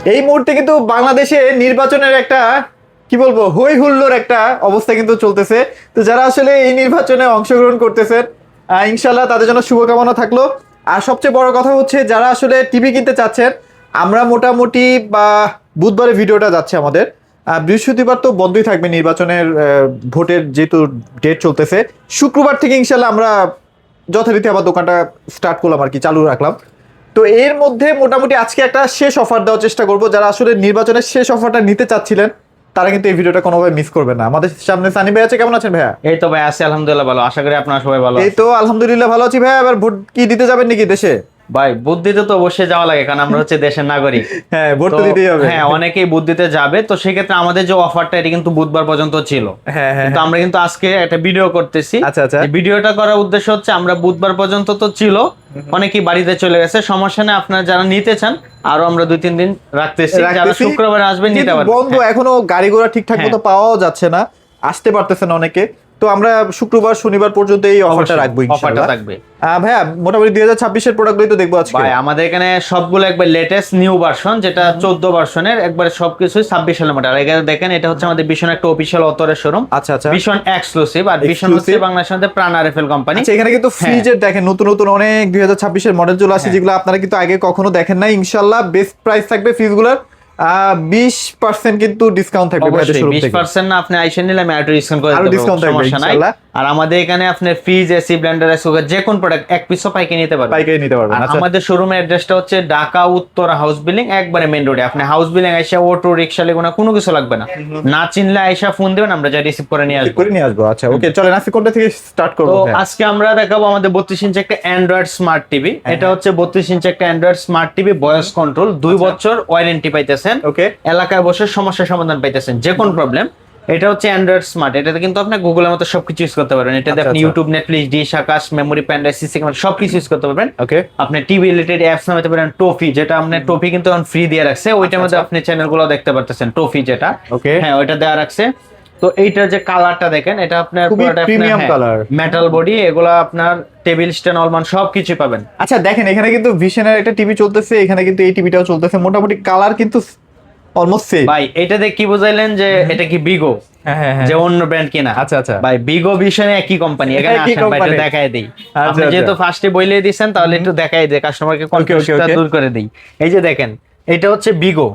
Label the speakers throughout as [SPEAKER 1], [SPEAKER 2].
[SPEAKER 1] এই মুহূর্তে কিন্তু বাংলাদেশে নির্বাচনের একটা কি বলবো হই হুল্লোড় একটা অবস্থা কিন্তু চলতেছে। তো যারা আসলে এই নির্বাচনে অংশগ্রহণ করতেছেন ইনশাল্লাহ তাদের জন্য শুভকামনা থাকলো। আর সবচেয়ে বড় কথা হচ্ছে যারা আসলে টিভি কিনতে চাচ্ছেন, আমরা মোটামুটি বা বুধবারে ভিডিওটা যাচ্ছে আমাদের, বৃহস্পতিবার তো বন্ধই থাকবে নির্বাচনের ভোটের যেহেতু ডেট চলতেছে। শুক্রবার থেকে ইনশাল্লাহ আমরা যথারীতি আবার দোকানটা স্টার্ট করলাম আর কি, চালু রাখলাম। তো এর মধ্যে মোটামুটি আজকে একটা শেষ অফার দেওয়ার চেষ্টা করব। যারা আসলে নির্বাচনের শেষ অফারটা নিতে চাচ্ছিলেন তারা কিন্তু এই ভিডিওটা কোনোভাবে মিস করবেন না। আমাদের সামনে সানি ভাই আছে, কেমন আছেন ভাইয়া?
[SPEAKER 2] এই তো ভাই আছি আলহামদুলিল্লাহ ভালো, আশা করি আপনারা সবাই ভালো
[SPEAKER 1] এই
[SPEAKER 2] আছেন।
[SPEAKER 1] তো আলহামদুলিল্লাহ ভালো আছি ভাইয়া। এবার ভোট কি দিতে যাবেন নাকি দেশে?
[SPEAKER 2] ভাই বুদ্ধিতে তো অবশ্যই যাওয়া লাগে, কারণ আমরা হচ্ছে দেশের নাগরিক।
[SPEAKER 1] হ্যাঁ, ভোট
[SPEAKER 2] তো
[SPEAKER 1] তো দিতেই হবে।
[SPEAKER 2] হ্যাঁ, অনেকেই বুদ্ধিতে যাবে, তো সেক্ষেত্রে আমাদের যে অফারটা এটা কিন্তু বুধবার পর্যন্ত ছিল।
[SPEAKER 1] হ্যাঁ হ্যাঁ
[SPEAKER 2] তো আমরা কিন্তু আজকে একটা ভিডিও করতেছি।
[SPEAKER 1] আচ্ছা আচ্ছা।
[SPEAKER 2] এই ভিডিওটা করার উদ্দেশ্য হচ্ছে আমরা বুধবার পর্যন্ত তো ছিল, অনেকেই বাড়িতে চলে গেছে, সমস্যা নেই। আপনারা যারা নিতে চান আরো আমরা 2-3 দিন রাখতেছি, যারা শুক্রবার আসবেন নিতে পারবেন।
[SPEAKER 1] বন্ধ এখনো গাড়ি ঘোড়া ঠিকঠাক মতো পাওয়াও যাচ্ছে না, আসতে পারতেছে না অনেকে। তো আমরা শুক্রবার শনিবার পর্যন্ত এই অফারটা রাখবো
[SPEAKER 2] অফারটা
[SPEAKER 1] ইনশাআল্লাহ।
[SPEAKER 2] থাকবে।
[SPEAKER 1] ভাইয়া মোটামুটি 2026 এর প্রোডাক্টগুলোই তো দেখবো আজকে।
[SPEAKER 2] ভাই আমাদের এখানে সবগুলো একবার লেটেস্ট নিউ ভার্সন, যেটা 14 ভার্সনের একবারে সবকিছুই 26 সালের মডেল। এখানে দেখেন এটা হচ্ছে আমাদের ভীষণ একটা অফিশিয়াল অথরের শোরুম।
[SPEAKER 1] আচ্ছা আচ্ছা।
[SPEAKER 2] ভীষণ এক্সক্লুসিভ, আর ভীষণ হচ্ছে বাংলাদেশের মধ্যে প্রাণ আরএফএল কোম্পানি।
[SPEAKER 1] আচ্ছা, এখানে কিন্তু ফ্রিজের দেখেন নতুন নতুন অনেক 2026 এর মডেল চলে আসছে, যেগুলো আপনারা কিন্তু আগে কখনো দেখেন নাই। ইনশাআল্লাহ বেস্ট প্রাইস থাকবে ফ্রিজগুলোর। 20% কিন্তু ডিসকাউন্ট থাকবে ভাইদের শোরুম থেকে।
[SPEAKER 2] 20% না, আপনি আইসেন নিলে আমি আরো ডিসকাউন্ট করে
[SPEAKER 1] আরো
[SPEAKER 2] দেব,
[SPEAKER 1] ডিসকাউন্ট থাকবে
[SPEAKER 2] সমস্যা নাই।
[SPEAKER 1] ইনশাআল্লাহ।
[SPEAKER 2] আর আমাদের এখানে আপনি ফ্রিজ, এসি, ব্লেন্ডার, সুগার যে কোন প্রোডাক্ট এক পিসও পাইকারি নিতে পারবেন।
[SPEAKER 1] পাইকারি নিতে পারবেন।
[SPEAKER 2] আর
[SPEAKER 1] আচ্ছা,
[SPEAKER 2] আমাদের শোরুমের অ্যাড্রেসটা হচ্ছে ঢাকা উত্তর হাউস বিল্ডিং, একবারে মেইন রোডে। আপনি হাউস বিল্ডিং আইসা অটো রিকশা লেগুনা কোনো কিছু লাগবে না, না চিনলে আইসা ফোন দিবেন, আমরা যা রিসিভ করে নিয়ে আসবো।
[SPEAKER 1] আচ্ছা ওকে, চলেন আজকে কোনটা থেকে স্টার্ট করব?
[SPEAKER 2] তো আজকে আমরা দেখাবো আমাদের 32 ইঞ্চি একটা অ্যান্ড্রয়েড স্মার্ট টিভি। এটা হচ্ছে 32 ইঞ্চি একটা Android smart TV, voice control, 2 বছর ওয়ারেন্টি পাইতেছেন।
[SPEAKER 1] ওকে,
[SPEAKER 2] এলাকায় বসে সমস্যার সমাধান পাইতেছেন, যে কোন প্রবলেম। এটা হচ্ছে অ্যান্ড্রয়েড স্মার্ট, এটাতে কিন্তু আপনি গুগলের মতো সবকিছু ইউজ করতে পারবেন। এটাতে আপনি YouTube, Netflix, dish, Akash, memory, pen drive, CC camera সবকিছু ইউজ করতে পারবেন।
[SPEAKER 1] ওকে,
[SPEAKER 2] আপনি টিভি রিলেটেড অ্যাপস নামাতে পারেন। টোফি, যেটা আপনি টোফি কিন্তু এখন ফ্রি দিয়ে রাখছে, ওইটার মধ্যে আপনি চ্যানেলগুলো দেখতে পারতেছেন। টোফি যেটা,
[SPEAKER 1] ওকে,
[SPEAKER 2] হ্যাঁ ওইটা দেওয়া রাখছে। তো এইটার যে কালারটা দেখেন, এটা আপনার পুরোটা
[SPEAKER 1] প্রিমিয়াম কালার,
[SPEAKER 2] মেটাল বডি, এগুলো আপনার টেবিল স্ট্যান্ড, অলমান সবকিছু পাবেন।
[SPEAKER 1] আচ্ছা দেখেন এখানে কিন্তু ভিশনের একটা টিভি চলতেছে, এখানে কিন্তু এই টিভিটাও চলতেছে। মোটামুটি কালার কিন্তু অলমোস্ট সেম।
[SPEAKER 2] ভাই এটাতে কি বুঝাইলেন যে এটা কি বিগো, যে অন্য ব্র্যান্ড কিনা?
[SPEAKER 1] আচ্ছা আচ্ছা
[SPEAKER 2] ভাই বিগো ভিশনে একই কোম্পানি। এখানে আসেন ভাই একটু দেখায় দেই। আপনি যেহেতু ফার্স্টে বইলে দিয়েছেন, তাহলে একটু দেখাই দেই, কাস্টমারকে কনফিউশনটা দূর করে দেই। এই যে দেখেন, এটা হচ্ছে বিগো।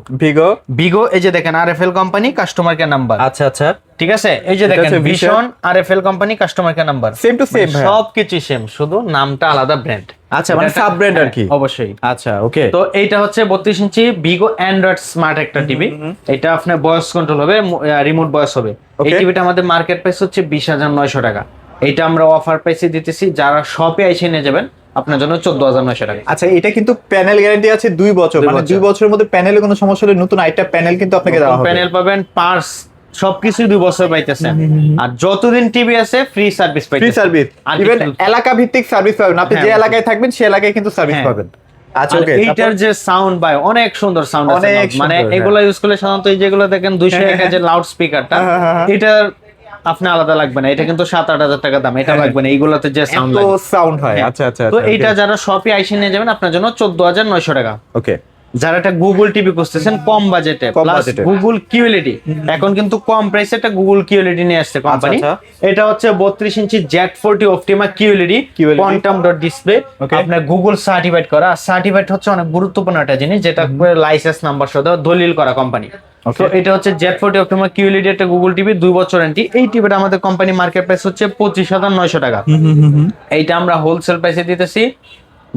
[SPEAKER 2] বিগো এই যে দেখেন RFL company, customer care number.
[SPEAKER 1] আচ্ছা আচ্ছা,
[SPEAKER 2] ঠিক আছে। এই যে দেখেন vision, RFL company, customer care number,
[SPEAKER 1] same to same,
[SPEAKER 2] সবকিছু সেম, শুধু নামটা আলাদা ব্র্যান্ড।
[SPEAKER 1] আচ্ছা, মানে সাব ব্র্যান্ড আর কি।
[SPEAKER 2] অবশ্যই।
[SPEAKER 1] আচ্ছা ওকে।
[SPEAKER 2] তো এইটা হচ্ছে 32 ইঞ্চি বিগো অ্যান্ড্রয়েড স্মার্ট একটা টিভি। এটা আপনার ভয়েস কন্ট্রোল হবে, রিমোট ভয়েস হবে। এই টিভিটা আমাদের মার্কেট প্রাইস হচ্ছে 20,900 টাকা। এটা আমরা অফার প্রাইসে দিতেছি, যারা শপে এসে নিয়ে যাবেন আপনার জন্য 14,900 টাকা।
[SPEAKER 1] আচ্ছা, এটা কিন্তু প্যানেল গ্যারান্টি আছে 2 বছর, মানে 2 বছরের মধ্যে প্যানেলে কোনো সমস্যা হলে নতুন আইটা প্যানেল কিন্তু আপনাকে দেওয়া হবে।
[SPEAKER 2] প্যানেল পাবেন, পার্টস সবকিছু 2 বছর পাইতেছেন। আর যতদিন টিভি আছে ফ্রি সার্ভিস পাইতেছেন।
[SPEAKER 1] ফ্রি সার্ভিস, ইভেন এলাকা ভিত্তিক সার্ভিস পাবেন। আপনি যে এলাকায় থাকবেন সেই এলাকায় কিন্তু সার্ভিস পাবেন। আচ্ছা ওকে।
[SPEAKER 2] এইটার যে সাউন্ড ভাই অনেক সুন্দর সাউন্ড আছে, মানে এগুলো ইউজ করলে সাধারণত এই যেগুলো দেখেন 200 টাকা যে লাউড স্পিকারটা, এটার আপনি আলাদা লাগবে না। এটা কিন্তু 7-8 হাজার টাকা দাম, এটা লাগবে না। এইগুলোতে যে
[SPEAKER 1] সাউন্ড হয়। আচ্ছা আচ্ছা।
[SPEAKER 2] তো এইটা যারা শপে আইসে নিয়ে যাবেন আপনার জন্য 14,900 টাকা।
[SPEAKER 1] ওকে।
[SPEAKER 2] যারা একটা গুগল টিভি খুঁজতেছেন কম বাজেটে, প্লাস গুগল কিউএলইডি, এখন কিন্তু কম প্রাইসে একটা গুগল কিউএলইডি নিয়ে আসছে কোম্পানি। এটা হচ্ছে 32 ইঞ্চি Z40 Optima QLED, quantum dot display, আপনার গুগল সার্টিফাইড করা। সার্টিফাইড হচ্ছে অনেক গুরুত্বপূর্ণ একটা জিনিস, যেটা লাইসেন্স নাম্বার সহ দলিল করা কোম্পানি। তো এটা হচ্ছে Z40 অপটিমা কিউএলইডি একটা গুগল টিভি, 2 বছর ওয়ারেন্টি। এই টিভিটা আমাদের কোম্পানি মার্কেট প্রাইস হচ্ছে 25,900 টাকা। এইটা আমরা হোলসেল প্রাইসে দিতেছি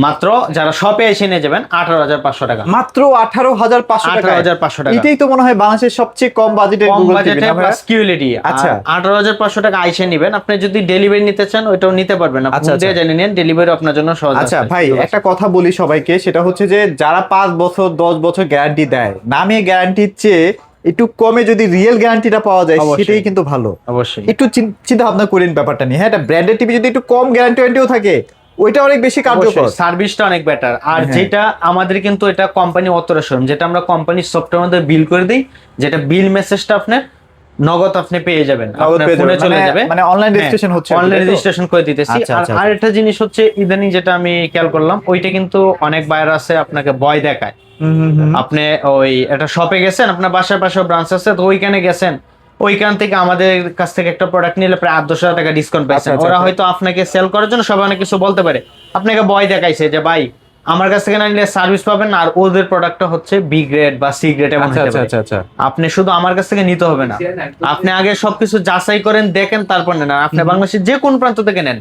[SPEAKER 2] মাত্র, যারা শপে এসে নিয়ে যাবেন 18,500 টাকা।
[SPEAKER 1] মাত্র 18,500 টাকা।
[SPEAKER 2] 18,500 টাকা,
[SPEAKER 1] এটাই তো মনে হয় বাংলাদেশের সবচেয়ে কম বাজেটের গুগল টিভি না
[SPEAKER 2] প্লাস কিউএলইডি। আচ্ছা 18,500 টাকা আইসে নেবেন। আপনি যদি ডেলিভারি নিতে চান ওইটাও নিতে পারবেন, আপনি দিয়ে জানিয়ে নেন, ডেলিভারি আপনার জন্য সহজ।
[SPEAKER 1] আচ্ছা ভাই, একটা কথা বলি সবাইকে, সেটা হচ্ছে যে যারা 5 বছর 10 বছর গ্যারান্টি দেয়, নামে গ্যারান্টির চেয়ে একটু কমে যদি রিয়েল গ্যারান্টিটা পাওয়া যায় সেটাই কিন্তু ভালো।
[SPEAKER 2] অবশ্যই
[SPEAKER 1] একটু চিন্তা ভাবনা করেন ব্যাপারটা নিয়ে। হ্যাঁ, একটা ব্র্যান্ডেড টিভি যদি একটু কম গ্যারান্টিও থাকে ওইটা অনেক বেশি কার্যকর,
[SPEAKER 2] সার্ভিসটা অনেক বেটার। আর যেটা আমাদের কিন্তু এটা কোম্পানি অথরাইজেশন, যেটা আমরা কোম্পানির সফটওয়্যার মধ্যে বিল করে দিই, যেটা বিল মেসেজটা আপনার নগদ আপনি পেয়ে যাবেন,
[SPEAKER 1] নগদ
[SPEAKER 2] আপনার
[SPEAKER 1] পেয়ে
[SPEAKER 2] ফোনে
[SPEAKER 1] যাবেন,
[SPEAKER 2] চলে যাবে,
[SPEAKER 1] মানে অনলাইন রেজিস্ট্রেশন হচ্ছে,
[SPEAKER 2] অনলাইন রেজিস্ট্রেশন করে দিতেছি।
[SPEAKER 1] আচ্ছা,
[SPEAKER 2] আর
[SPEAKER 1] আচ্ছা,
[SPEAKER 2] আরেকটা জিনিস হচ্ছে ইদানিং যেটা আমি খেয়াল করলাম, ওইটা কিন্তু অনেক বায়ার আছে আপনাকে ভয় দেখায়। আপনি ওই একটা শপে গেছেন, আপনার বাসার পাশে ব্রাঞ্চ আছে, তো ওইখানে গেছেন, ওইখান থেকে আমাদের কাছ থেকে একটা প্রোডাক্ট নিলে প্রায় 8-10 টাকা ডিসকাউন্ট পাইছেন।
[SPEAKER 1] আচ্ছা,
[SPEAKER 2] ওরা
[SPEAKER 1] আচ্ছা।
[SPEAKER 2] হয়তো আপনাকে সেল করার জন্য সবাই অনেক কিছু বলতে পারে, আপনাকে ভয় দেখাইছে যে ভাই আমার কাছ থেকে না নিলে সার্ভিস পাবেন না, আর ওদের প্রোডাক্টটা হচ্ছে বি গ্রেড বা সি গ্রেড এমন
[SPEAKER 1] আচ্ছা,
[SPEAKER 2] হতে
[SPEAKER 1] আচ্ছা,
[SPEAKER 2] পারে।
[SPEAKER 1] আচ্ছা, আচ্ছা।
[SPEAKER 2] আপনি শুধু আমার কাছ থেকে নিতে হবে না, আপনি আগে সবকিছু যাচাই করেন, দেখেন, তারপর নেন। আর আপনি বাংলাদেশের যে কোন প্রান্ত থেকে নেন,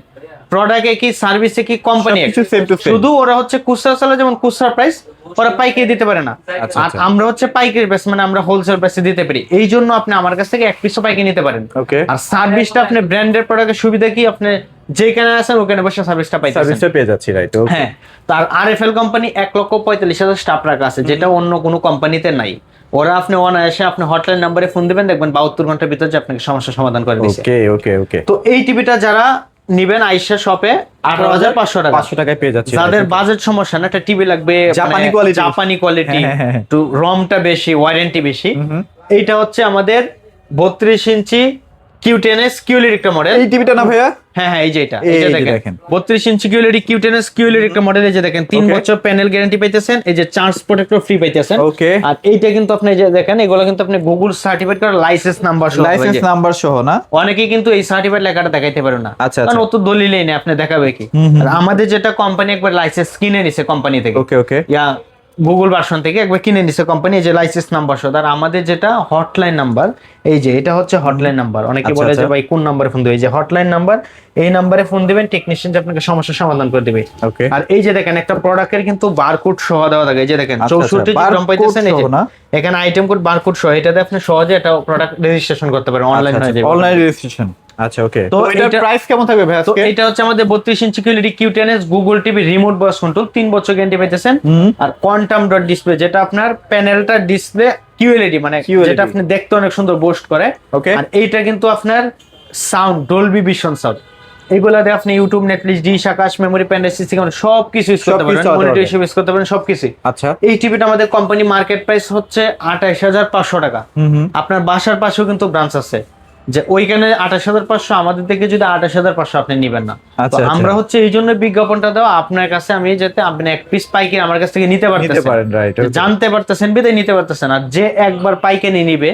[SPEAKER 2] প্রোডাক্টে কি সার্ভিসে কি কোম্পানি
[SPEAKER 1] সবকিছু same to same।
[SPEAKER 2] শুধু ওরা হচ্ছে খুচরা চালা, যেমন খুচরা প্রাইস ওরা পাইকারি দিতে পারে না,
[SPEAKER 1] আচ্ছা,
[SPEAKER 2] আর
[SPEAKER 1] আচ্ছা।
[SPEAKER 2] আমরা হচ্ছে পাইকারি প্রাইস, মানে আমরা হোলসেল প্রাইসে দিতে পারি। এই জন্য আপনি আমার কাছ থেকে এক পিসও পাইকারি নিতে পারেন।
[SPEAKER 1] ওকে।
[SPEAKER 2] আর সার্ভিসটা আপনি ব্র্যান্ডের প্রোডাক্টের সুবিধা কি, আপনি যেখানে আছেন ওখানে বসে সার্ভিসটা পাইতেছেন।
[SPEAKER 1] সার্ভিসটা পেয়ে যাচ্ছি, রাইট?
[SPEAKER 2] হ্যাঁ, তার আরএফএল কোম্পানি 1,45,000 স্টাফ রাখা আছে, যেটা অন্য কোনো কোম্পানিতে নাই। ওরা আপনি অনায়াসে আপনি হটলাইন নাম্বারে ফোন দিবেন, দেখবেন 72 ঘন্টার ভিতরে যে আপনাকে সমস্যার সমাধান করে দিচ্ছে।
[SPEAKER 1] ওকে, ওকে, ওকে।
[SPEAKER 2] তো এই টিভিটা যারা নিবেন আইসা শপে 18,500 টাকা,
[SPEAKER 1] 500 টাকায় পেয়ে যাচ্ছি।
[SPEAKER 2] যাদের বাজেট সমস্যা না, একটা টিভি লাগবে
[SPEAKER 1] জাপানি কোয়ালিটি,
[SPEAKER 2] জাপানি কোয়ালিটি,
[SPEAKER 1] হ্যাঁ, হ্যাঁ, হ্যাঁ।
[SPEAKER 2] একটু রমটা বেশি, ওয়ারেন্টি বেশি, এইটা হচ্ছে আমাদের 32 ইঞ্চি Q10s QLED একটা মডেল।
[SPEAKER 1] এই টিভিটা না ভাইয়া?
[SPEAKER 2] হ্যাঁ হ্যাঁ, এই যে এটা,
[SPEAKER 1] এই
[SPEAKER 2] এই যে
[SPEAKER 1] যে
[SPEAKER 2] দেখেন
[SPEAKER 1] দেখেন।
[SPEAKER 2] 32 ইঞ্চি QLED Q10s QLED একটা মডেল, এই যে দেখেন 3
[SPEAKER 1] Okay.
[SPEAKER 2] বছর প্যানেল গ্যারান্টি পাইতেছেন, এই যে চার্জ প্রোটেক্টর ফ্রি পাইতেছেন।
[SPEAKER 1] ওকে।
[SPEAKER 2] আর এইটা কিন্তু আপনি এই যে দেখেন, এগুলো কিন্তু আপনি গুগল সার্টিফাইড করা লাইসেন্স নাম্বার সহ,
[SPEAKER 1] লাইসেন্স
[SPEAKER 2] এই যে।
[SPEAKER 1] নাম্বার সহ না?
[SPEAKER 2] অনেকেই কিন্তু এই সার্টিফাইড লেখাটা দেখাইতে পারে না,
[SPEAKER 1] আচ্ছা,
[SPEAKER 2] কারণ
[SPEAKER 1] আচ্ছা।
[SPEAKER 2] ও তো দলিলই নেই, আপনি দেখাবে কি? আর আমাদের যেটা কোম্পানি একবার লাইসেন্স কিনে নিছে কোম্পানি থেকে,
[SPEAKER 1] ওকে, ওকে।
[SPEAKER 2] ইয়া গুগল ভার্সন থেকে একবার কিনে নিছে কোম্পানি, এই যে লাইসেন্স নাম্বার সহ। আর আমাদের যেটা হটলাইন নাম্বার, এই যে এটা হচ্ছে হটলাইন নাম্বার। অনেকে
[SPEAKER 1] আচ্ছা,
[SPEAKER 2] বলে যে
[SPEAKER 1] আচ্ছা।
[SPEAKER 2] ভাই কোন নাম্বারে ফোন দিবে, এই যে হটলাইন নাম্বার, এই নাম্বারে ফোন দিবেন, টেকনিশিয়ান যে আপনাকে সমস্যার সমাধান করে দিবে।
[SPEAKER 1] ওকে।
[SPEAKER 2] আর এই যে দেখেন একটা প্রোডাক্টের কিন্তু বারকোড সহ দেওয়া থাকে, এই যে দেখেন
[SPEAKER 1] আচ্ছা, আচ্ছা,
[SPEAKER 2] 64 জি গ্রাম
[SPEAKER 1] barcode
[SPEAKER 2] পাইতেছেন, এই যে
[SPEAKER 1] সহ না?
[SPEAKER 2] এখানে আইটেম কোড বারকোড সহ, এটাতে আপনি সহজে এটা প্রোডাক্ট রেজিস্ট্রেশন করতে পারেন, অনলাইন হয়ে যাবে।
[SPEAKER 1] অনলাইন রেজিস্ট্রেশন, আচ্ছা, ওকে।
[SPEAKER 2] তো
[SPEAKER 1] তো এটার
[SPEAKER 2] এটা-
[SPEAKER 1] প্রাইস কেমন থাকবে ভাইয়া
[SPEAKER 2] তো
[SPEAKER 1] আজকে?
[SPEAKER 2] এটা হচ্ছে আমাদের 32 ইঞ্চি QLED Q10s Google TV remote voice control, 3 বছর গ্যারান্টি পাইতেছেন। আর কোয়ান্টাম ডট ডিসপ্লে, যেটা আপনার প্যানেলটা ডিসপ্লে QLED, মানে
[SPEAKER 1] QLED
[SPEAKER 2] যেটা আপনি দেখতে অনেক সুন্দর বুস্ট করে।
[SPEAKER 1] Okay.
[SPEAKER 2] আর এইটা কিন্তু আপনার সাউন্ড ডলবি ভিশন সাউন্ড, এইগুলা দিয়ে আপনি YouTube, Netflix, dish, Akash, memory, pandal, CC camera সবকিছু ইউজ করতে পারেন,
[SPEAKER 1] সবকিছু চালাতে
[SPEAKER 2] মনিটর
[SPEAKER 1] পারবেন।
[SPEAKER 2] হিসেবে ইউজ করতে পারেন, সবকিছু।
[SPEAKER 1] আচ্ছা।
[SPEAKER 2] এই টিভিটা আমাদের কোম্পানি মার্কেট প্রাইস হচ্ছে 28,500 টাকা। আপনার বাসার পাশেও কিন্তু ব্রাঞ্চ আছে, যে ওইখানে 28,500, আমাদের থেকে যদি 28,500 আপনি নিবেন না।
[SPEAKER 1] আচ্ছা,
[SPEAKER 2] তো
[SPEAKER 1] আচ্ছা।
[SPEAKER 2] আমরা হচ্ছে এই জন্য বিজ্ঞাপনটা দেওয়া আপনার কাছে, আমি যাতে আপনি এক পিস পাইকারি আমার কাছ থেকে নিতে পারতেছেন,
[SPEAKER 1] পারেন, right, okay.
[SPEAKER 2] জানতে পারতেছেন, বিদায় নিতে পারতেছেন। আর যে একবার পাইকারি নিবে,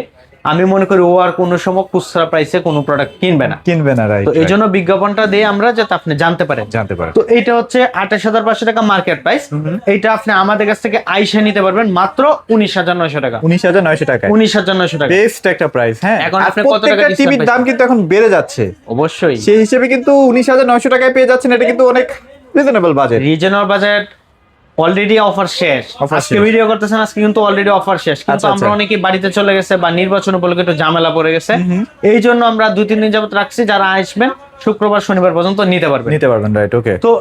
[SPEAKER 2] আমি মনে করি ও আর কোনো সময় খুচরা প্রাইসে কোনো প্রোডাক্ট কিনবে না।
[SPEAKER 1] কিনবে না, রাইট?
[SPEAKER 2] তো এই জন্য বিজ্ঞাপনটা দিয়ে আমরা, যাতে আপনি জানতে পারেন।
[SPEAKER 1] জানতে পারেন।
[SPEAKER 2] তো এইটা হচ্ছে 28,500 টাকা মার্কেট প্রাইস। এইটা আপনি আমাদের কাছ থেকে আইসা নিতে পারবেন মাত্র 19,900 টাকা।
[SPEAKER 1] 19,900 টাকায়
[SPEAKER 2] 19,900 টাকা
[SPEAKER 1] বেস্ট একটা প্রাইস। হ্যাঁ,
[SPEAKER 2] এখন
[SPEAKER 1] আর
[SPEAKER 2] আপনি কত টাকা
[SPEAKER 1] প্রত্যেকটা
[SPEAKER 2] discount
[SPEAKER 1] টিভির দাম
[SPEAKER 2] পাইছেন?
[SPEAKER 1] কিন্তু এখন বেড়ে যাচ্ছে,
[SPEAKER 2] অবশ্যই
[SPEAKER 1] সেই হিসেবে কিন্তু 19,900 টাকায় পেয়ে যাচ্ছেন, এটা কিন্তু অনেক reasonable budget.
[SPEAKER 2] Regional budget. Already offer শেষ,
[SPEAKER 1] Offer
[SPEAKER 2] আজকে
[SPEAKER 1] শেষ।
[SPEAKER 2] ভিডিও করতেছেন, আজকে কিন্তু অলরেডি অফার শেষ, কিন্তু
[SPEAKER 1] আচ্ছা,
[SPEAKER 2] আমরা
[SPEAKER 1] আচ্ছা।
[SPEAKER 2] অনেকেই বাড়িতে চলে গেছে বা নির্বাচন উপলক্ষে একটু ঝামেলা পড়ে গেছে, এই জন্য আমরা 2-3 দিন যাবত রাখছি, যারা আসবেন শুক্রবার শনিবার পর্যন্ত নিতে পারবেন।
[SPEAKER 1] নিতে পারবেন, রাইট? ওকে।
[SPEAKER 2] তো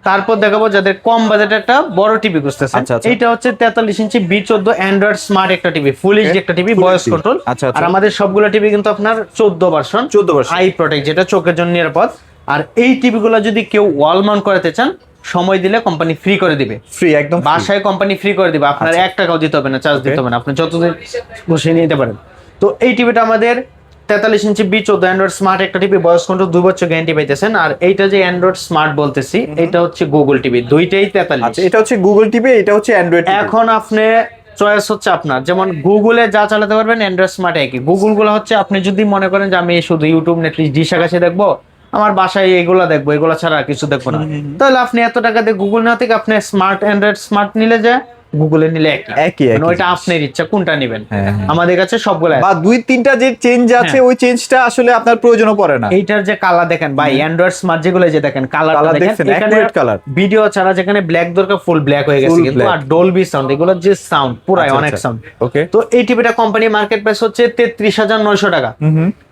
[SPEAKER 2] তারপর দেখাবো যাদের কম বাজেটের একটা বড় টিভি খুঁজতেছেন।
[SPEAKER 1] আচ্ছা, আচ্ছা।
[SPEAKER 2] এইটা হচ্ছে 43 ইঞ্চি B14 অ্যান্ড্রয়েড স্মার্ট একটা টিভি, ফুল এইচডি একটা TV,
[SPEAKER 1] Full
[SPEAKER 2] voice
[SPEAKER 1] HD
[SPEAKER 2] control.
[SPEAKER 1] আচ্ছা, আচ্ছা।
[SPEAKER 2] আর আমাদের সবগুলো টিভি কিন্তু আপনার 14 ভার্সন,
[SPEAKER 1] 14 version।
[SPEAKER 2] আই প্রোটেক্ট, যেটা চোখের জন্য নিরাপদ। আর এই টিভিগুলো যদি কেউ ওয়াল মাউন্ট করাতে চান, সময় দিলে কোম্পানি ফ্রি করে দিবে,
[SPEAKER 1] ফ্রি, একদম free।
[SPEAKER 2] বাসায় কোম্পানি ফ্রি করে দিবে, আপনার
[SPEAKER 1] আচ্ছা।
[SPEAKER 2] 1 টাকাও দিতে হবে না, চার্জ
[SPEAKER 1] Okay.
[SPEAKER 2] দিতে হবে না, আপনি যতদিন বসে নিতে পারেন। তো এই টিভিটা আমাদের 43 ইঞ্চি B14 অ্যান্ড্রয়েড স্মার্ট একটা টিভি, ভয়েস কন্ট্রোল, 2 বছর গ্যারান্টি পাইতেছেন। আর এইটা যে অ্যান্ড্রয়েড স্মার্ট বলতেছি, এটা হচ্ছে গুগল টিভি, দুইটাই 43।
[SPEAKER 1] আচ্ছা, এটা হচ্ছে গুগল টিভি, এটা হচ্ছে অ্যান্ড্রয়েড।
[SPEAKER 2] এখন আপনি চয়েস হচ্ছে আপনার, যেমন গুগলে যা চালাতে পারবেন অ্যান্ড্রয়েড স্মার্ট একই। গুগল গুলো হচ্ছে আপনি যদি মনে করেন যে আমি শুধু ইউটিউব, নেটফ্লিক্স, ডিশ, আকাশে দেখবো, আমার বাসায় এগুলো দেখবো, এগুলো ছাড়া আর কিছু দেখবো না, তাহলে আপনি এত টাকা দিয়ে গুগল না থেকে আপনি স্মার্ট অ্যান্ড্রয়েড স্মার্ট নিলে যায়, গুগলে নিলে
[SPEAKER 1] একই
[SPEAKER 2] মানে ওইটা
[SPEAKER 1] জিনিস।
[SPEAKER 2] আপনার ইচ্ছা কোনটা নেবেন।
[SPEAKER 1] হ্যাঁ, হ্যাঁ।
[SPEAKER 2] আমাদের কাছে সবগুলো
[SPEAKER 1] বা 2-3টা যে চেঞ্জ আছে,
[SPEAKER 2] হ্যাঁ।
[SPEAKER 1] ওই চেঞ্জটা আসলে আপনার প্রয়োজনও পড়ে না।
[SPEAKER 2] এইটার যে কালার দেখেন ভাই, অ্যান্ড্রয়েড স্মার্ট যেগুলো, যে দেখেন কালার
[SPEAKER 1] Colour
[SPEAKER 2] দেখেন,
[SPEAKER 1] দেখছেন,
[SPEAKER 2] এখানে
[SPEAKER 1] accurate colour।
[SPEAKER 2] ভিডিও ছাড়া যেখানে ব্ল্যাক দরকার ফুল ব্ল্যাক হয়ে গেছে
[SPEAKER 1] Full
[SPEAKER 2] কিন্তু।
[SPEAKER 1] black।
[SPEAKER 2] আর ডলবি সাউন্ড, এগুলো যে সাউন্ড পুরাই
[SPEAKER 1] আচ্ছা,
[SPEAKER 2] অনেক
[SPEAKER 1] আচ্ছা।
[SPEAKER 2] সাউন্ড।
[SPEAKER 1] ওকে।
[SPEAKER 2] তো এই টিভিটা কোম্পানি মার্কেট প্রাইস হচ্ছে 33,900 টাকা।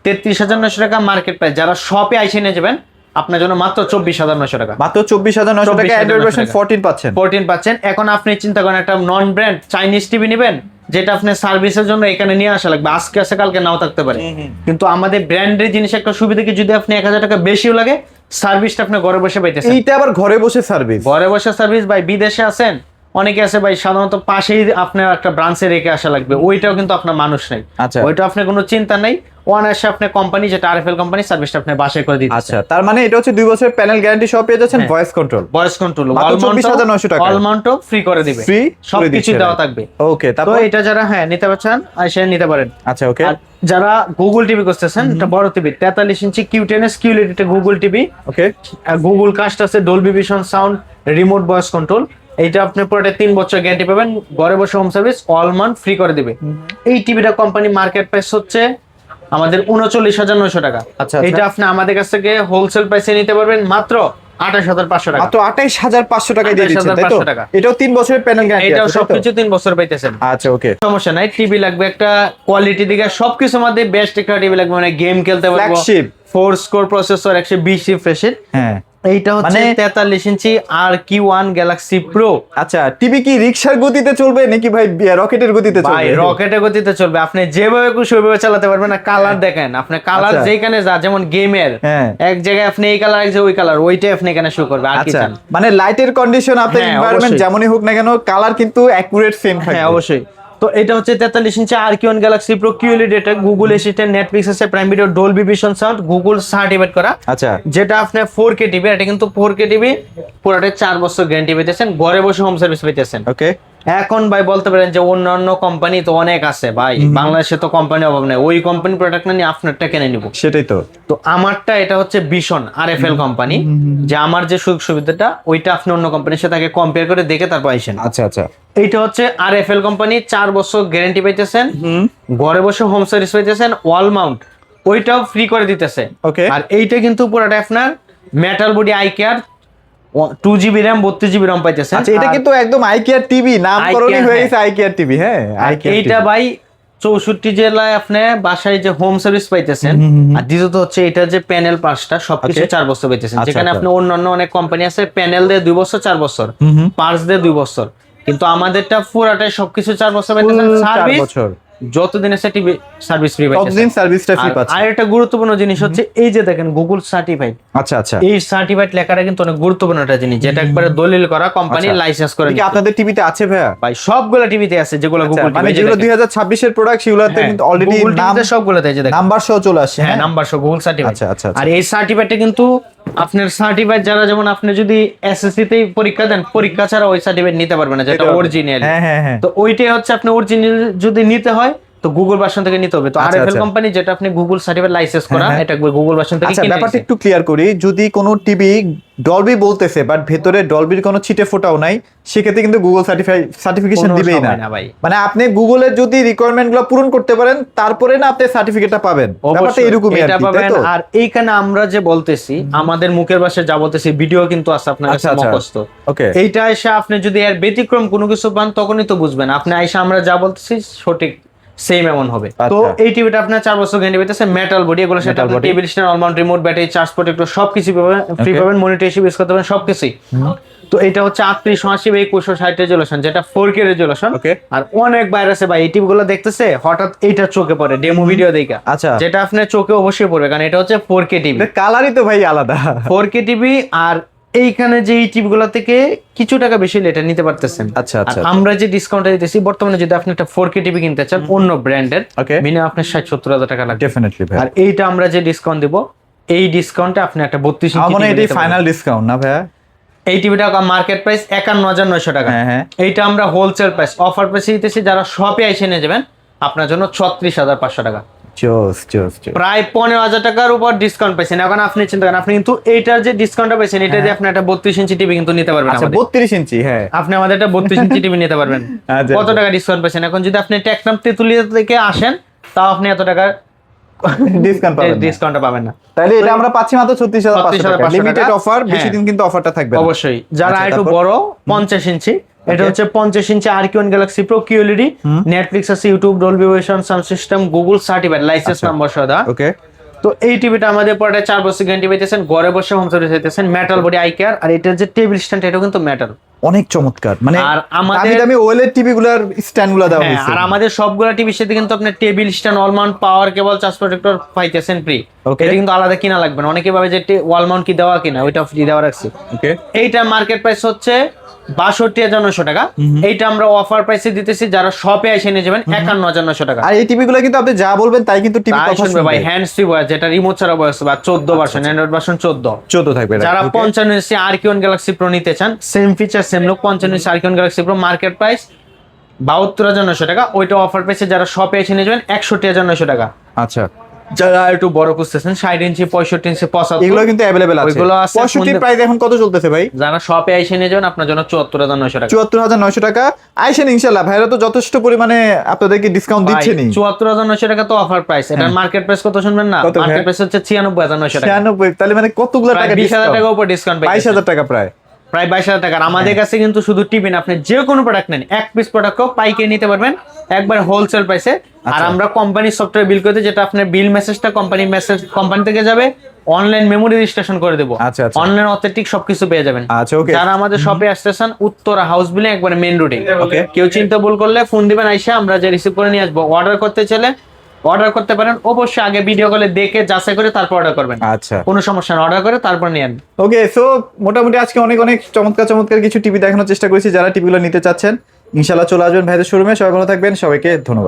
[SPEAKER 2] 33,900 টাকা মার্কেট প্রাইস। যারা শপে আইসে নিয়ে যাবেন, আপনার জন্য মাত্র 24,900 টাকা।
[SPEAKER 1] মাত্র 24,900 টাকা অ্যান্ড্রয়েড
[SPEAKER 2] 24,900
[SPEAKER 1] ভার্সন 14 পাচ্ছেন।
[SPEAKER 2] 14 পাচ্ছেন। এখন আপনি চিন্তা করেন একটা নন ব্র্যান্ড চাইনিজ টিভি নেবেন, যেটা আপনি সার্ভিসের জন্য এখানে নিয়ে আসা লাগবে, আজকে আছে কালকে নাও থাকতে পারে। কিন্তু আমাদের ব্র্যান্ডের জিনিস একটা সুবিধা কি, যদি আপনি 1,000 টাকা বেশিও লাগে, সার্ভিসটা আপনি ঘরে বসে পাইতেছেন।
[SPEAKER 1] এইটা আবার ঘরে বসে সার্ভিস।
[SPEAKER 2] ঘরে বসে সার্ভিস, ভাই বিদেশে আছেন, অনেকে আছে ভাই সাধারণত পাশেই আপনার একটা ব্রাঞ্চে রেখে আসা লাগবে, ওইটাও কিন্তু আপনার মানুষ নাই।
[SPEAKER 1] আচ্ছা।
[SPEAKER 2] ওইটা আপনার কোনো চিন্তা নাই, অনায়াসে আপনার কোম্পানি যেটা আরএফএল কোম্পানি সার্ভিসটা আপনি বাসায় করে দিচ্ছে।
[SPEAKER 1] আচ্ছা, তার মানে এটা হচ্ছে 2 বছরের প্যানেল গ্যারান্টি সহ পেয়ে যাচ্ছেন, ভয়েস কন্ট্রোল,
[SPEAKER 2] ভয়েস কন্ট্রোল
[SPEAKER 1] মাত্র 24,900 টাকা,
[SPEAKER 2] অল মাউন্টও ফ্রি করে দিবে,
[SPEAKER 1] ফ্রি
[SPEAKER 2] সবকিছু দেওয়া থাকবে।
[SPEAKER 1] ওকে,
[SPEAKER 2] তো
[SPEAKER 1] তারপর
[SPEAKER 2] এটা যারা নিতে পারছেন এসে নিতে পারেন।
[SPEAKER 1] আচ্ছা, ওকে।
[SPEAKER 2] আর যারা গুগল টিভি করতেছেন, এটা বড় টিভি 43 ইঞ্চি কিউ10s কিউএলইডি গুগল টিভি,
[SPEAKER 1] ওকে,
[SPEAKER 2] গুগল কাস্ট আছে, Dolby Vision sound, remote voice control, এইটা আপনি পুরোটা 3 বছর গ্যারান্টি পাবেন, ঘরে বসে home service all month free করে দিবে। এই টিভিটা কোম্পানি মার্কেট প্রাইস হচ্ছে আমাদের 39,900 টাকা।
[SPEAKER 1] আচ্ছা,
[SPEAKER 2] এটা আপনি আমাদের কাছ থেকে হোলসেল প্রাইসে নিতে পারবেন মাত্র 28,500 টাকা।
[SPEAKER 1] মাত্র 28,500 টাকায় দিয়ে দিচ্ছেন, তাই তো?
[SPEAKER 2] 28,500 টাকা।
[SPEAKER 1] এটাও 3 বছরের প্যানেল গ্যারান্টি
[SPEAKER 2] এটাও
[SPEAKER 1] আছে,
[SPEAKER 2] সবকিছু 3 বছর পাইতেছেন।
[SPEAKER 1] আচ্ছা, ওকে।
[SPEAKER 2] সমস্যা নাই, টিভি লাগবে একটা কোয়ালিটি দিকে সবকিছুর মধ্যে বেস্ট একটা টিভি লাগবে, মানে গেম খেলতে পারবো,
[SPEAKER 1] ফ্ল্যাগশিপ
[SPEAKER 2] 4 কোর প্রসেসর 120 রিফ্রেশের।
[SPEAKER 1] হ্যাঁ,
[SPEAKER 2] এইটা হচ্ছে 43 ইঞ্চি RQ1 গ্যালাক্সি প্রো।
[SPEAKER 1] আচ্ছা, টিভি কি রিকশার গতিতে চলবে নাকি ভাই রকেটের গতিতে চলবে?
[SPEAKER 2] ভাই রকেটের গতিতে চলবে, আপনি যেভাবে খুশি ওইভাবে চালাতে পারবেন না। কালার দেখেন, আপনি কালার
[SPEAKER 1] আচ্ছা।
[SPEAKER 2] যেখানে যা, যেমন গেমের
[SPEAKER 1] হ্যাঁ।
[SPEAKER 2] এক জায়গায় আপনি এই কালার, এক জায়গায় ওই কালার, ওইটাই আপনি এখানে শো করবে, আর কি
[SPEAKER 1] আচ্ছা,
[SPEAKER 2] চান।
[SPEAKER 1] মানে লাইটের কন্ডিশন আপনার
[SPEAKER 2] হ্যাঁ,
[SPEAKER 1] এনভায়রনমেন্ট
[SPEAKER 2] অবশ্যই।
[SPEAKER 1] যেমনই হোক না কেন, কালার কিন্তু অ্যাকুরেট সেম থাকবে।
[SPEAKER 2] হ্যাঁ, অবশ্যই। তো এটা হচ্ছে 43 ইঞ্চি RQ1 গ্যালাক্সি প্রো কিউএলইডি, এটা গুগল অ্যাসিস্ট্যান্ট, নেটফ্লিক্স আছে, prime video, Dolby Vision sound, Google certified করা।
[SPEAKER 1] আচ্ছা,
[SPEAKER 2] যেটা আপনার 4K টিভি, এটা কিন্তু 4K টিভি, পুরোটা 4 বছর গ্যারান্টি পেতেছেন, ঘরে বসে হোম সার্ভিস পেতেছেন।
[SPEAKER 1] ওকে।
[SPEAKER 2] এখন ভাই বলতে পারেন যে অন্যান্য কোম্পানি তো অনেক আছে ভাই, বাংলাদেশে তো কোম্পানি অভাব নেই, ওই কোম্পানি প্রোডাক্ট না নিয়ে আপনারটা কিনে নিব।
[SPEAKER 1] সেটাই তো।
[SPEAKER 2] তো আমারটা এটা হচ্ছে ভীষণ আরএফএল কোম্পানি, যে আমার যে সুযোগ সুবিধাটা ওইটা আপনি অন্য কোম্পানির সাথে আগে কম্পেয়ার করে দেখে তারপর আইসেন।
[SPEAKER 1] আচ্ছা, আচ্ছা,
[SPEAKER 2] এইটা হচ্ছে আরএফএল কোম্পানি, 4 বছর গ্যারান্টি পাইতেছেন, ঘরে বসে হোম সার্ভিস পাইতেছেন, ওয়াল মাউন্ট ওইটাও ফ্রি করে দিতেছে।
[SPEAKER 1] ওকে।
[SPEAKER 2] আর এইটা কিন্তু পুরোটা আপনার metal body eye care, 2GB RAM 32GB রম পাইতেছেন।
[SPEAKER 1] আচ্ছা, এটা কিন্তু একদম আইকেয়ার টিভি, নামকরণই হয়ে গেছে আইকেয়ার টিভি। হ্যাঁ,
[SPEAKER 2] এইটা ভাই 64 জেলায় আপনি বাসায় যে হোম সার্ভিস পাইতেছেন। আর দ্বিতীয়ত হচ্ছে এটা যে প্যানেল পার্টসটা সবকিছু 4 বছর পাইতেছেন,
[SPEAKER 1] আচ্ছা,
[SPEAKER 2] যেখানে
[SPEAKER 1] আচ্ছা।
[SPEAKER 2] আপনি অন্যান্য অনেক কোম্পানি আছে প্যানেল দিয়ে 2 বছর 4 বছর, পার্টস দিয়ে 2 বছর, কিন্তু আমাদেরটা পুরাটাই সবকিছু 4 বছর পাইতেছেন। সার্ভিস
[SPEAKER 1] বছর
[SPEAKER 2] যতদিন আছে টিভি সার্ভিস ফ্রি
[SPEAKER 1] সবদিন
[SPEAKER 2] পাইতেছেন,
[SPEAKER 1] সার্ভিসটা ফ্রি পাচ্ছেন।
[SPEAKER 2] আর একটা গুরুত্বপূর্ণ জিনিস হচ্ছে এই যে দেখেন গুগল সার্টিফাইড।
[SPEAKER 1] আচ্ছা, আচ্ছা,
[SPEAKER 2] এই সার্টিফাইড লেখাটা কিন্তু অনেক গুরুত্বপূর্ণ একটা জিনিস, যেটা একবারে দলিল করা, কোম্পানি
[SPEAKER 1] আচ্ছা।
[SPEAKER 2] লাইসেন্স করে
[SPEAKER 1] কি
[SPEAKER 2] নিচ্ছে।
[SPEAKER 1] আপনাদের টিভিতে আছে ভাইয়া?
[SPEAKER 2] ভাই সবগুলো টিভিতে আছে, যেগুলো গুগল
[SPEAKER 1] মানে
[SPEAKER 2] টিভি,
[SPEAKER 1] যেগুলো 2026 এর প্রোডাক্ট সেগুলোতে কিন্তু অলরেডি নাম
[SPEAKER 2] সবগুলোতে এই যে দেখেন
[SPEAKER 1] নাম্বার সহ চলে আসে।
[SPEAKER 2] হ্যাঁ, নাম্বার সহ গুগল সার্টিফাইড।
[SPEAKER 1] আচ্ছা, আচ্ছা, আচ্ছা।
[SPEAKER 2] আর এই সার্টিফাইডটা কিন্তু আপনার সার্টিফাইড যারা, যেমন আপনি যদি এসএসসি তে পরীক্ষা দেন, পরীক্ষা ছাড়া ওই সার্টিফাইড নিতে পারবেন না, যেটা অরিজিনাল।
[SPEAKER 1] হ্যাঁ, হ্যাঁ, হ্যাঁ।
[SPEAKER 2] তো ওইটাই হচ্ছে আপনি অরিজিনাল যদি নিতে হয় তো গুগল ভার্সন থেকে নিতে হবে। তো
[SPEAKER 1] আচ্ছা,
[SPEAKER 2] আরএফএল
[SPEAKER 1] আচ্ছা।
[SPEAKER 2] কোম্পানি যেটা আপনি গুগল সার্টিফাইড লাইসেন্স করা,
[SPEAKER 1] হ্যাঁ, হ্যাঁ।
[SPEAKER 2] এটা গুগল ভার্সন থেকে
[SPEAKER 1] আচ্ছা,
[SPEAKER 2] কিনে
[SPEAKER 1] ব্যাপারটা
[SPEAKER 2] নিয়েছে।
[SPEAKER 1] একটু ক্লিয়ার করি। যদি কোনো টিভি ডলবি বলতেছে বাট ভেতরে ডলবির কোনো ছিটে ফোটাও নাই, সেক্ষেত্রে কিন্তু গুগল সার্টিফিকেশন
[SPEAKER 2] কোনো
[SPEAKER 1] দিবেই না
[SPEAKER 2] সময় না ভাই।
[SPEAKER 1] মানে আপনি গুগলের যদি রিকোয়ারমেন্ট গুলো পূরণ করতে পারেন, তারপরে না আপনি সার্টিফিকেটটা পাবেন। ব্যাপারটা
[SPEAKER 2] অবশ্যই
[SPEAKER 1] এরকমই আর
[SPEAKER 2] এটা
[SPEAKER 1] কি, তাই
[SPEAKER 2] পাবেন।
[SPEAKER 1] তো?
[SPEAKER 2] আর এইখানে আমরা যে বলতেছি, আমাদের মুখের ভাষায় যা বলতেছি, ভিডিও কিন্তু আছে আপনার কাছে
[SPEAKER 1] আচ্ছা, আচ্ছা।
[SPEAKER 2] মুখস্থ।
[SPEAKER 1] ওকে।
[SPEAKER 2] এইটা এসে আপনি যদি এর ব্যতিক্রম কোনো কিছু পান, তখনই তো বুঝবেন। আপনি আইসা আমরা যা বলতেছি সঠিক সেম এমন হবে। তো
[SPEAKER 1] আচ্ছা।
[SPEAKER 2] এই টিভিটা আপনার 4 বছর গ্যারান্টি পেতেছে, মেটাল বডি, এগুলো সেটা
[SPEAKER 1] Metal body।
[SPEAKER 2] Table stand, wall mount, remote, battery, charge protector সবকিছু পাবেন, ফ্রি
[SPEAKER 1] Okay।
[SPEAKER 2] পাবেন, মনিটর ইউজ করতে পারবেন সবকিছু। তো এটা হচ্ছে 38, 80, 2160 রেজুলেশন, যেটা 4K রেজুলেশন।
[SPEAKER 1] Okay।
[SPEAKER 2] আর অনেক বাইরে আছে ভাই, এই টিভিগুলো দেখতেছে হঠাৎ এইটা চোখে পড়ে ডেমো ভিডিও দেখা।
[SPEAKER 1] আচ্ছা।
[SPEAKER 2] যেটা আপনার চোখে অবশ্যই পড়বে, কারণ এটা হচ্ছে 4K টিভি।
[SPEAKER 1] কালারই তো ভাই আলাদা।
[SPEAKER 2] 4K TV. আর এইখানে যে এই টিভিগুলো থেকে কিছু টাকা বেশি এটা নিতে পারতেছেন।
[SPEAKER 1] আচ্ছা, আচ্ছা।
[SPEAKER 2] আর আমরা যে ডিসকাউন্টটা দিতেছি বর্তমানে, যদি আপনি একটা 4K টিভি কিনতে চান অন্য ব্র্যান্ডের,
[SPEAKER 1] Okay।
[SPEAKER 2] মিনিমাম আপনার 60-70 হাজার টাকা লাগবে।
[SPEAKER 1] ডেফিনেটলি ভাই।
[SPEAKER 2] আর এইটা আমরা যে ডিসকাউন্ট দিব, এই ডিসকাউন্টে আপনি একটা 32
[SPEAKER 1] আমার
[SPEAKER 2] ইঞ্চি
[SPEAKER 1] মনে হয়
[SPEAKER 2] টিভি
[SPEAKER 1] এটাই
[SPEAKER 2] নিতে
[SPEAKER 1] ফাইনাল
[SPEAKER 2] পারবেন।
[SPEAKER 1] ডিসকাউন্ট না ভাইয়া?
[SPEAKER 2] এই টিভিটা মার্কেট প্রাইস 51,900 টাকা।
[SPEAKER 1] হ্যাঁ, হ্যাঁ।
[SPEAKER 2] এইটা আমরা হোলসেল প্রাইস অফার প্রাইসে দিতেছি, যারা শপে এসে নিয়ে যাবেন আপনার জন্য 36,500 টাকা।
[SPEAKER 1] জোস জোস জোস।
[SPEAKER 2] প্রায় 15,000 টাকার উপর ডিসকাউন্ট পাইছেন। এখন আপনি চিন্তা করেন, আপনি কিন্তু এইটার যে ডিসকাউন্টটা পাইছেন, এটা দিয়ে আপনি একটা 32 ইঞ্চি টিভি কিন্তু নিতে পারবেন
[SPEAKER 1] আচ্ছা,
[SPEAKER 2] আমাদের।
[SPEAKER 1] 32 ইঞ্চি। হ্যাঁ,
[SPEAKER 2] আপনি আমাদের একটা 32 ইঞ্চি টিভি নিতে পারবেন।
[SPEAKER 1] আচ্ছা,
[SPEAKER 2] কত টাকা ডিসকাউন্ট পাইছেন? এখন যদি আপনি টেকনাম তেতুলিয়া থেকে আসেন, তাও আপনি এত টাকার
[SPEAKER 1] ডিসকাউন্ট পাবেন না।
[SPEAKER 2] ডিসকাউন্টটা পাবেন না।
[SPEAKER 1] তাইলে এটা আমরা পাচ্ছি মাত্র 36,500 টাকা।
[SPEAKER 2] 36,500
[SPEAKER 1] লিমিটেড
[SPEAKER 2] টাকা।
[SPEAKER 1] অফার, বেশি
[SPEAKER 2] হ্যাঁ।
[SPEAKER 1] দিন কিন্তু অফারটা থাকবে না।
[SPEAKER 2] অবশ্যই যারা
[SPEAKER 1] আচ্ছা,
[SPEAKER 2] একটু
[SPEAKER 1] তারপর?
[SPEAKER 2] বড় 50 ইঞ্চি, এটা
[SPEAKER 1] Okay।
[SPEAKER 2] হচ্ছে 50 inch RQ1 galaxy pro QLED, Netflix আছে, YouTube, Dolby Vision sound system, Google certified, licence number সহ দেওয়া।
[SPEAKER 1] ওকে।
[SPEAKER 2] তো এই টিভিটা আমাদের পরে 4 বছর গ্যারান্টি পাইতেছেন, ঘরে বসে হোম সার্ভিস পাইতেছেন, মেটাল বডি আই কেয়ার। আর এটার যে টেবিল স্ট্যান্ড, এটাও কিন্তু মেটাল।
[SPEAKER 1] অনেক চমৎকার। মানে
[SPEAKER 2] আর আমাদের-
[SPEAKER 1] দামি দামি ওএলইডি টিভি গুলার স্ট্যান্ড গুলা দেওয়া
[SPEAKER 2] হ্যাঁ,
[SPEAKER 1] হয়েছে।
[SPEAKER 2] আর আমাদের সবগুলা টিভির সাথে কিন্তু আপনি টেবিল স্ট্যান্ড, ওয়াল মাউন্ট, পাওয়ার কেবল, চার্জ প্রোটেক্টর পাইতেছেন ফ্রি।
[SPEAKER 1] Okay।
[SPEAKER 2] এটা কিন্তু আলাদা কিনা লাগবে না। অনেকে ভাবে যে ওয়াল মাউন্ট কি দেওয়া কিনা, ওইটা ফ্রি দেওয়া রাখছি।
[SPEAKER 1] ওকে।
[SPEAKER 2] এইটা মার্কেট প্রাইস হচ্ছে 62,900 টাকা। এইটা আমরা অফার প্রাইসে দিতেছি, যারা শপে এসে নিয়ে যাবেন 51,900 টাকা।
[SPEAKER 1] আর এই টিভি গুলো কিন্তু আপনি যা বলবেন তাই কিন্তু টিভি
[SPEAKER 2] তাই শুনবে ভাই, হ্যান্ডস ফ্রি বয়স, যেটা রিমোট ছাড়া বয়স বা 14 ভার্সন, অ্যান্ড্রয়েড ভার্সন 14
[SPEAKER 1] থাকবে।
[SPEAKER 2] যারা 55 ইঞ্চি আরকিউন গ্যালাক্সি প্রো নিতে চান, সেম ফিচার সেম লুক, 55 ইঞ্চি আরকিউন গ্যালাক্সি প্রো মার্কেট প্রাইস 72,900 টাকা। ওইটা অফার প্রাইসে যারা শপে এসে নিয়ে যাবেন 61,900 টাকা।
[SPEAKER 1] আচ্ছা,
[SPEAKER 2] যারা একটু বড় খুঁজতেছেন 60 ইঞ্চি, 65 ইঞ্চি, 75,
[SPEAKER 1] এগুলো কিন্তু अवेलेबल আছে।
[SPEAKER 2] ওইগুলো আছে।
[SPEAKER 1] 65 প্রাইস এখন কত চলতেছে ভাই?
[SPEAKER 2] যারা শপে এসে নিয়ে যাবেন আপনার জন্য 74,900 টাকা।
[SPEAKER 1] 74,900 টাকা। আইসেন ইনশাআল্লাহ, ভাইরা তো যথেষ্ট পরিমাণে আপনাদেরকে ডিসকাউন্ট দিচ্ছেনই।
[SPEAKER 2] 74,900 টাকা তো অফার প্রাইস। এটার মার্কেট প্রাইস কত শুনবেন না?
[SPEAKER 1] কত ভাই?
[SPEAKER 2] মার্কেট প্রাইস হচ্ছে 96,900 টাকা।
[SPEAKER 1] 96, তাহলে মানে কতগুলো
[SPEAKER 2] প্রায়
[SPEAKER 1] টাকা
[SPEAKER 2] 20,000 টাকা উপর ডিসকাউন্ট পাই।
[SPEAKER 1] 22,000 টাকা প্রায়।
[SPEAKER 2] প্রায় 22,000 টাকা। আর আমাদের কাছে কিন্তু শুধু টিভি না, আপনি যে কোনো প্রোডাক্ট নেন, এক পিস প্রোডাক্টও পাইকারি নিতে পারবেন একবার হোলসেল প্রাইসে। আর আমরা কোম্পানির সফটওয়্যার বিল করে দিই, যেটা আপনার বিল মেসেজটা কোম্পানি থেকে যাবে, অনলাইন মেমোরি রেজিস্ট্রেশন করে দেবো,
[SPEAKER 1] আচ্ছা।
[SPEAKER 2] অনলাইন অথেন্টিক সবকিছু পেয়ে যাবেন।
[SPEAKER 1] আচ্ছা, ওকে।
[SPEAKER 2] যারা আমাদের শপে আসতেছেন উত্তরা হাউস বিল্ডিং একবারে মেইন রোডে,
[SPEAKER 1] ওকে।
[SPEAKER 2] কেউ চিন্তা ভুল করলে ফোন দিবেন, আইসা আমরা যে রিসিভ করে নিয়ে আসবো। অর্ডার করতে চাইলে অর্ডার করতে পারেন, অবশ্যই আগে ভিডিও কলে দেখে যাচাই করে তারপর অর্ডার করবেন।
[SPEAKER 1] আচ্ছা,
[SPEAKER 2] কোনো সমস্যা না, অর্ডার করে তারপর নিয়ে আনবেন।
[SPEAKER 1] ওকে। সো মোটামুটি আজকে অনেক চমৎকার কিছু টিভি দেখানোর চেষ্টা করেছি। যারা টিভিগুলো নিতে চাচ্ছেন ইনশাআল্লাহ চলে আসবেন ভাইদের শোরুমে। সবাই ভালো থাকবেন, সবাইকে ধন্যবাদ।